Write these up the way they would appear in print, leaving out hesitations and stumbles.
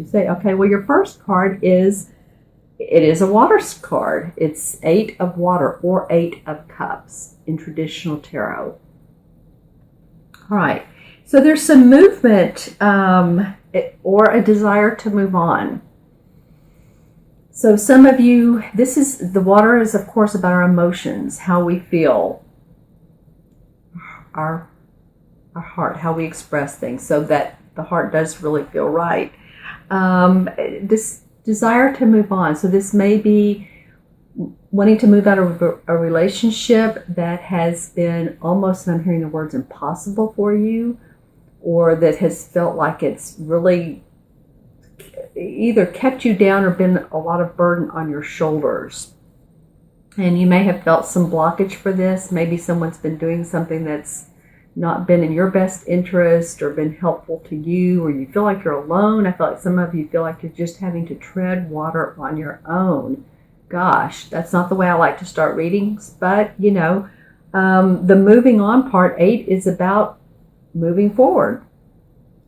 you say. Okay, well, your first card is, it is a water card. It's 8 of water or 8 of cups in traditional tarot. All right, so there's some movement or a desire to move on. So some of you, the water is of course about our emotions, how we feel, our heart, how we express things, so that the heart does really feel right. This desire to move on. So this may be wanting to move out of a relationship that has been almost, and I'm hearing the words, impossible for you, or that has felt like it's really either kept you down or been a lot of burden on your shoulders. And you may have felt some blockage for this. Maybe someone's been doing something that's not been in your best interest or been helpful to you, or you feel like you're alone. I feel like some of you feel like you're just having to tread water on your own. Gosh, that's not the way I like to start readings, but you know, the moving on part, 8, is about moving forward.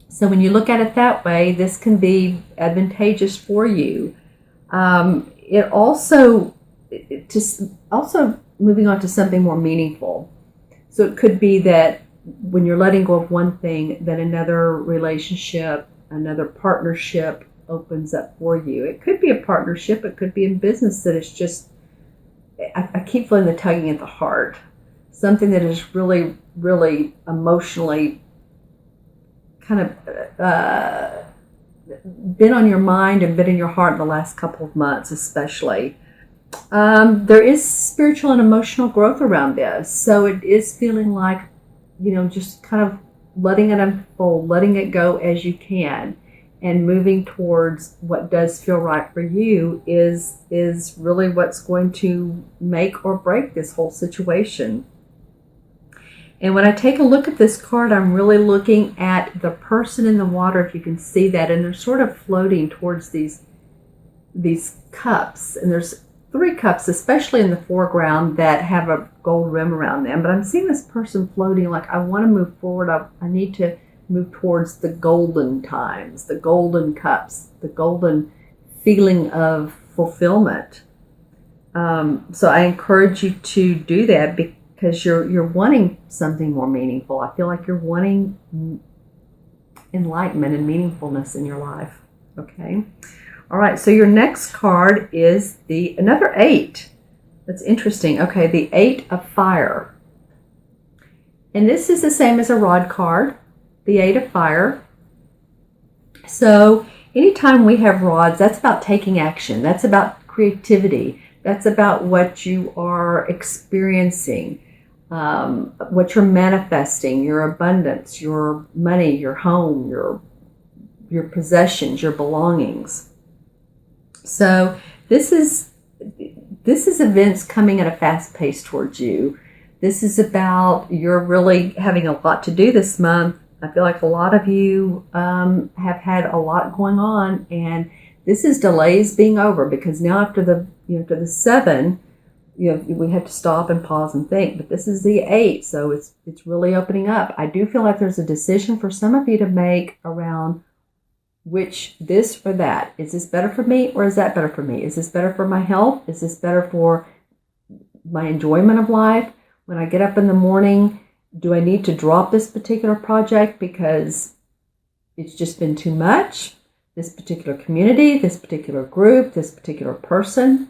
So when you look at it that way, this can be advantageous for you. It also moving on to something more meaningful. So it could be that when you're letting go of one thing, that another relationship, another partnership opens up for you. It could be a partnership, it could be in business that is just, I keep feeling the tugging at the heart. Something that is really, really emotionally kind of been on your mind and been in your heart in the last couple of months especially. There is spiritual and emotional growth around this. So it is feeling like, you know, just kind of letting it unfold, letting it go as you can, and moving towards what does feel right for you is really what's going to make or break this whole situation. And when I take a look at this card, I'm really looking at the person in the water, if you can see that, and they're sort of floating towards these cups. And there's 3 cups, especially in the foreground, that have a gold rim around them. But I'm seeing this person floating like, I want to move forward. I need to move towards the golden times, the golden cups, the golden feeling of fulfillment. So I encourage you to do that because you're wanting something more meaningful. I feel like you're wanting enlightenment and meaningfulness in your life. Okay. All right. So your next card is another 8. That's interesting. Okay. The 8 of fire. And this is the same as a rod card, the 8 of fire. So anytime we have rods, that's about taking action. That's about creativity. That's about what you are experiencing, what you're manifesting, your abundance, your money, your home, your possessions, your belongings. So this is events coming at a fast pace towards you. This is about, you're really having a lot to do this month. I feel like a lot of you have had a lot going on, and this is delays being over, because now after the 7, we have to stop and pause and think. But this is the 8, so it's really opening up. I do feel like there's a decision for some of you to make around which, this or that. Is this better for me, or is that better for me? Is this better for my health? Is this better for my enjoyment of life? When I get up in the morning, do I need to drop this particular project because it's just been too much? This particular community, this particular group, this particular person,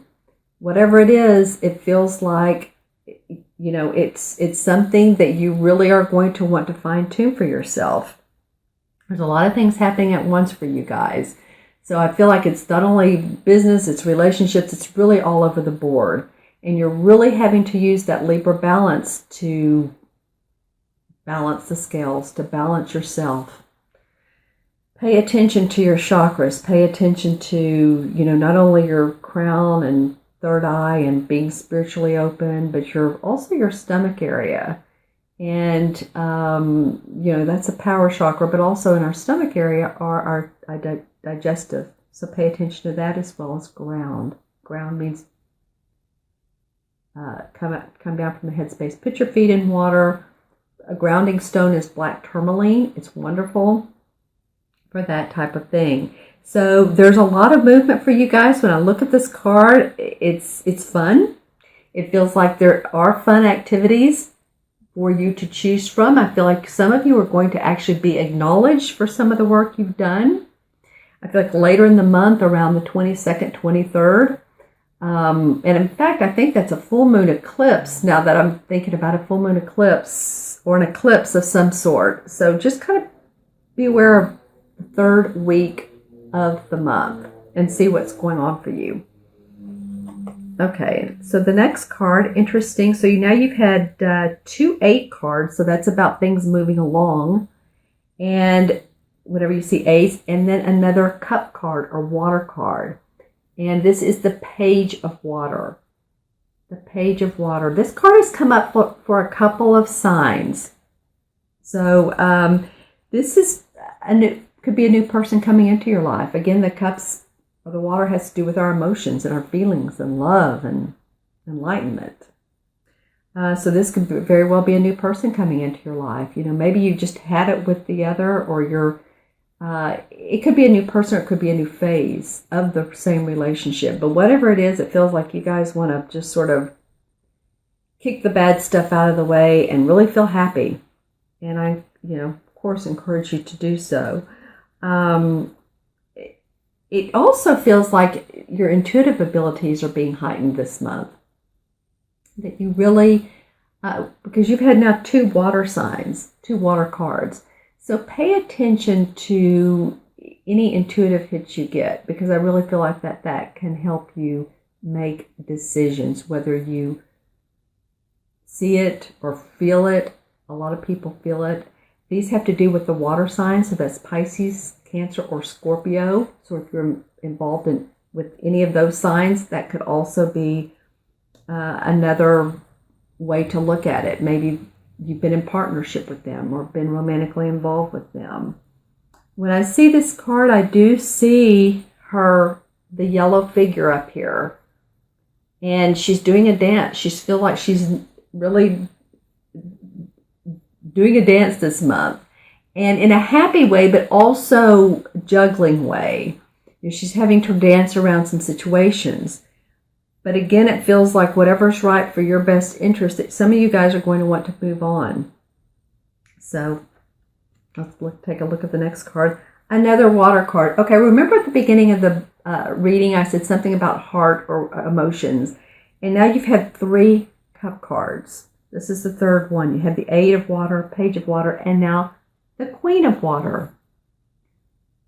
whatever it is, it feels like, it's something that you really are going to want to fine tune for yourself. There's a lot of things happening at once for you guys. So I feel like it's not only business, it's relationships, it's really all over the board. And you're really having to use that Libra balance to balance the scales, to balance yourself. Pay attention to your chakras. Pay attention to, not only your crown and third eye and being spiritually open, but also your stomach area. And, that's a power chakra, but also in our stomach area are our digestive. So pay attention to that, as well as ground. Ground means come down from the headspace. Put your feet in water. A grounding stone is black tourmaline. It's wonderful for that type of thing. So there's a lot of movement for you guys. When I look at this card, it's fun. It feels like there are fun activities for you to choose from. I feel like some of you are going to actually be acknowledged for some of the work you've done. I feel like later in the month, around the 22nd, 23rd, and in fact, I think that's a full moon eclipse now that I'm thinking about a full moon eclipse or an eclipse of some sort. So just kind of be aware of the third week of the month and see what's going on for you. Okay, so the next card, interesting. So now you've had 2 8 cards, so that's about things moving along. And whenever you see Ace, and then another cup card or water card. And this is the Page of Water. The Page of Water. This card has come up for a couple of signs. So this is could be a new person coming into your life. Again, the cups or the water has to do with our emotions and our feelings and love and enlightenment. So this could very well be a new person coming into your life. You know, maybe you just had it with the other, or you're it could be a new person, or it could be a new phase of the same relationship. But whatever it is, it feels like you guys want to just sort of kick the bad stuff out of the way and really feel happy. And I, of course, encourage you to do so. It also feels like your intuitive abilities are being heightened this month. That you really, because you've had now 2 water signs, 2 water cards. So pay attention to any intuitive hits you get, because I really feel like that can help you make decisions, whether you see it or feel it. A lot of people feel it. These have to do with the water signs, so that's Pisces, Cancer, or Scorpio. So if you're involved with any of those signs, that could also be another way to look at it. Maybe you've been in partnership with them or been romantically involved with them. When I see this card, I do see the yellow figure up here. And she's doing a dance. She feels like she's really doing a dance this month. And in a happy way, but also juggling way. She's having to dance around some situations. But again, it feels like whatever's right for your best interest, that some of you guys are going to want to move on. So let's take a look at the next card. Another water card. Okay, remember at the beginning of the reading, I said something about heart or emotions. And now you've had 3 cup cards. This is the third one. You have the 8 of water, Page of Water, and now the Queen of Water.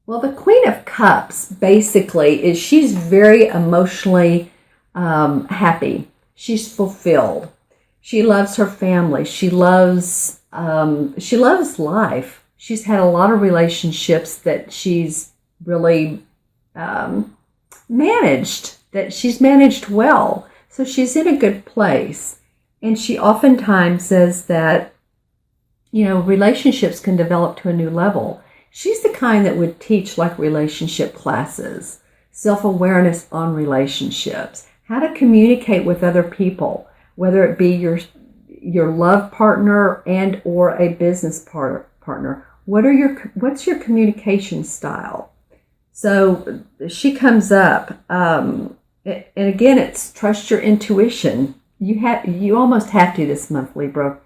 Well, the Queen of Cups basically is she's very emotionally happy. She's fulfilled. She loves her family. She loves life. She's had a lot of relationships that she's really managed. That she's managed well. So she's in a good place. And she oftentimes says that, relationships can develop to a new level. She's the kind that would teach like relationship classes, self-awareness on relationships, how to communicate with other people, whether it be your love partner and or a business partner. What's your communication style? So she comes up, and again, it's trust your intuition. You almost have to this month, Libra.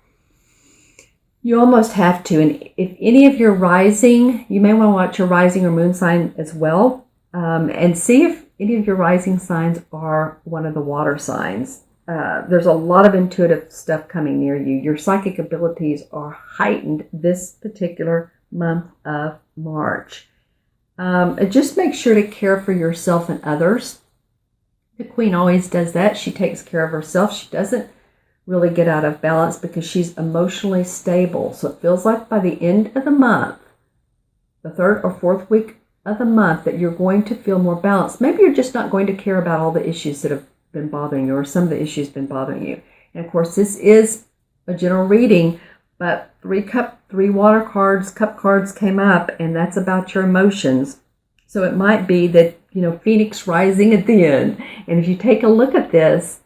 You almost have to. And if any of your rising, you may want to watch your rising or moon sign as well, and see if any of your rising signs are one of the water signs. There's a lot of intuitive stuff coming near you. Your psychic abilities are heightened this particular month of March. Just make sure to care for yourself and others. The Queen always does that. She takes care of herself. She doesn't really get out of balance because she's emotionally stable. So it feels like by the end of the month, the 3rd or 4th week of the month, that you're going to feel more balanced. Maybe you're just not going to care about all the issues that have been bothering you, or some of the issues been bothering you. And of course, this is a general reading, but 3 water cards, cup cards came up, and that's about your emotions. So it might be that, Phoenix rising at the end. And if you take a look at this,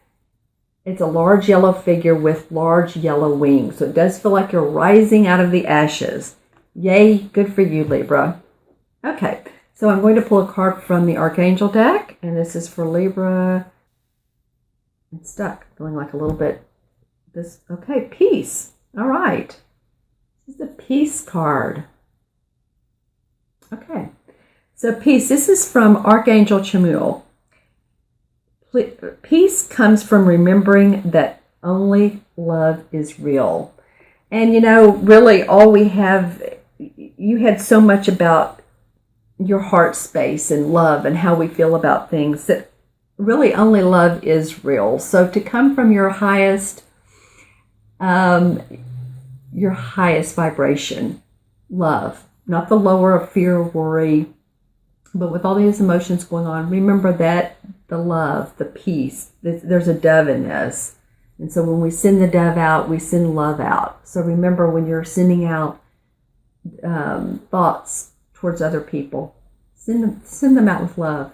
it's a large yellow figure with large yellow wings. So it does feel like you're rising out of the ashes. Yay, good for you, Libra. Okay, So I'm going to pull a card from the Archangel deck, and this is for Libra. I'm stuck, feeling like a little bit this. Okay, peace. All right. This is the peace card. Okay. So peace, this is from Archangel Chamuel. Peace comes from remembering that only love is real. And really all we have, you had so much about your heart space and love and how we feel about things, that really only love is real. So to come from your highest vibration, love, not the lower of fear or worry, but with all these emotions going on, remember that the love, the peace, there's a dove in this. And so when we send the dove out, we send love out. So remember, when you're sending out thoughts towards other people, send them out with love.